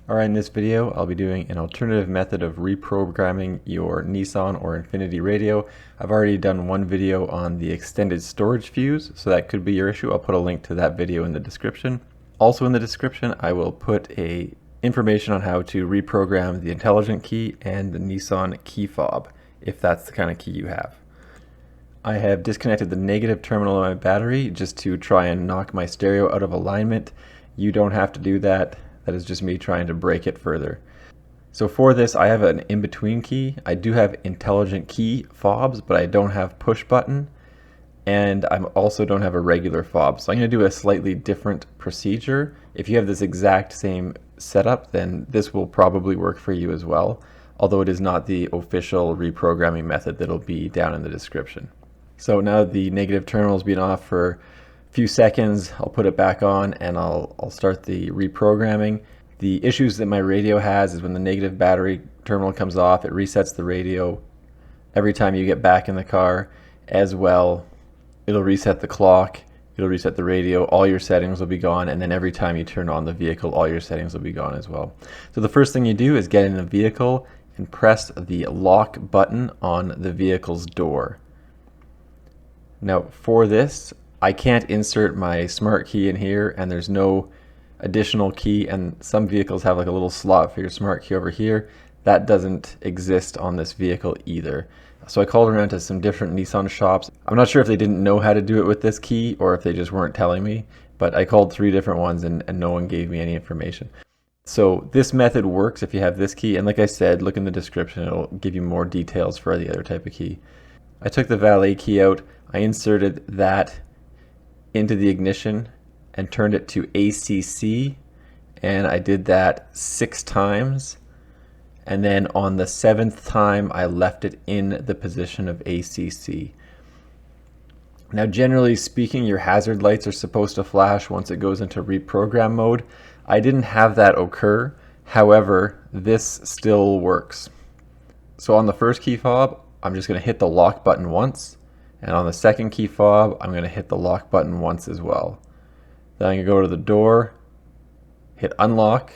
Alright, in this video I'll be doing an alternative method of reprogramming your Nissan or Infinity radio. I've already done one video on the extended storage fuse, so that could be your issue. I'll put a link to that video in the description. Also in the description I will put information on how to reprogram the Intelligent Key and the Nissan key fob, if that's the kind of key you have. I have disconnected the negative terminal of my battery just to try and knock my stereo out of alignment. You don't have to do that. That is just me trying to break it further. So for this I have an in-between key. I do have Intelligent Key fobs, but I don't have push button, and I also don't have a regular fob. So I'm going to do a slightly different procedure. If you have this exact same setup, then this will probably work for you as well, although it is not the official reprogramming method that'll be down in the description. So now the negative terminal's been off for few seconds, I'll put it back on and I'll start the reprogramming. The issues that my radio has is when the negative battery terminal comes off, it resets the radio every time you get back in the car. As well, it'll reset the clock, it'll reset the radio, all your settings will be gone, and then every time you turn on the vehicle, all your settings will be gone as well. So the first thing you do is get in the vehicle and press the lock button on the vehicle's door. Now for this, I can't insert my smart key in here, and there's no additional key, and some vehicles have like a little slot for your smart key over here. That doesn't exist on this vehicle either. So I called around to some different Nissan shops. I'm not sure if they didn't know how to do it with this key or if they just weren't telling me, but I called 3 different ones and no one gave me any information. So this method works if you have this key, and like I said, look in the description, it'll give you more details for the other type of key. I took the valet key out, I inserted that into the ignition and turned it to ACC, and I did that 6 times, and then on the 7th time I left it in the position of ACC. Now generally speaking, your hazard lights are supposed to flash once it goes into reprogram mode. I didn't have that occur, however this still works. So on the first key fob I'm just going to hit the lock button once, and on the second key fob, I'm going to hit the lock button once as well. Then I'm going to go to the door, hit unlock,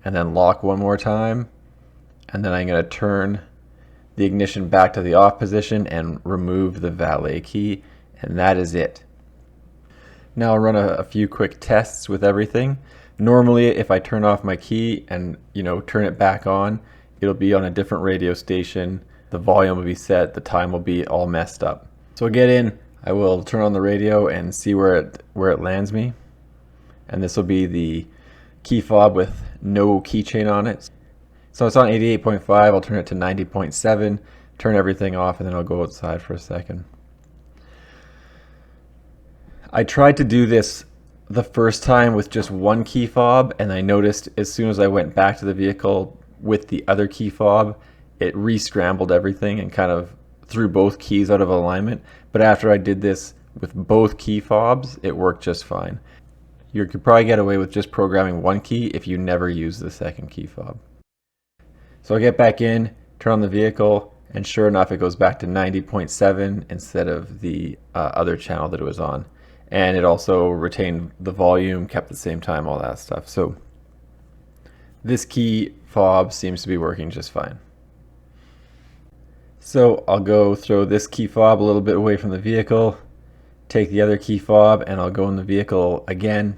and then lock one more time. And then I'm going to turn the ignition back to the off position and remove the valet key, and that is it. Now I'll run a few quick tests with everything. Normally, if I turn off my key and turn it back on, it'll be on a different radio station. The volume will be set, the time will be all messed up. So I'll get in, I will turn on the radio and see where it lands me. And this will be the key fob with no keychain on it. So it's on 88.5, I'll turn it to 90.7, turn everything off, and then I'll go outside for a second. I tried to do this the first time with just one key fob, and I noticed as soon as I went back to the vehicle with the other key fob, it re-scrambled everything and kind of threw both keys out of alignment. But after I did this with both key fobs, it worked just fine. You could probably get away with just programming one key if you never use the second key fob. So I get back in, turn on the vehicle, and sure enough it goes back to 90.7 instead of the other channel that it was on. And it also retained the volume, kept the same time, all that stuff. So this key fob seems to be working just fine. So I'll go throw this key fob a little bit away from the vehicle, take the other key fob, and I'll go in the vehicle again,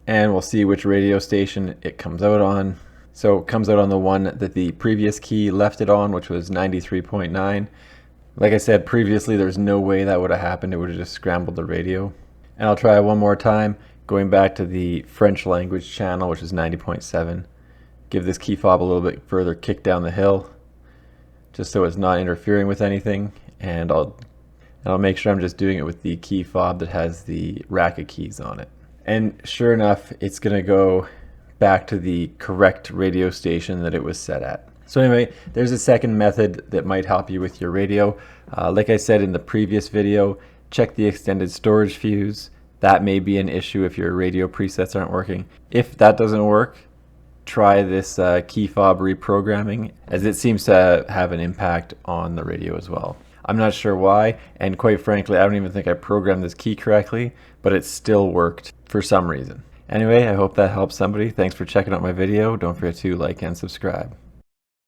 and we'll see which radio station it comes out on. So it comes out on the one that the previous key left it on, which was 93.9. Like I said previously, there's no way that would have happened. It would have just scrambled the radio. And I'll try it one more time, going back to the French language channel, which is 90.7. Give this key fob a little bit further kick down the hill, just so it's not interfering with anything, and I'll make sure I'm just doing it with the key fob that has the rack of keys on it. And sure enough, it's going to go back to the correct radio station that it was set at. So anyway, there's a second method that might help you with your radio. Like I said in the previous video, check the extended storage fuse. That may be an issue if your radio presets aren't working. If that doesn't work, try this key fob reprogramming, as it seems to have an impact on the radio as well. I'm not sure why, and quite frankly I don't even think I programmed this key correctly, but it still worked for some reason. Anyway, I hope that helps somebody. Thanks for checking out my video. Don't forget to like and subscribe.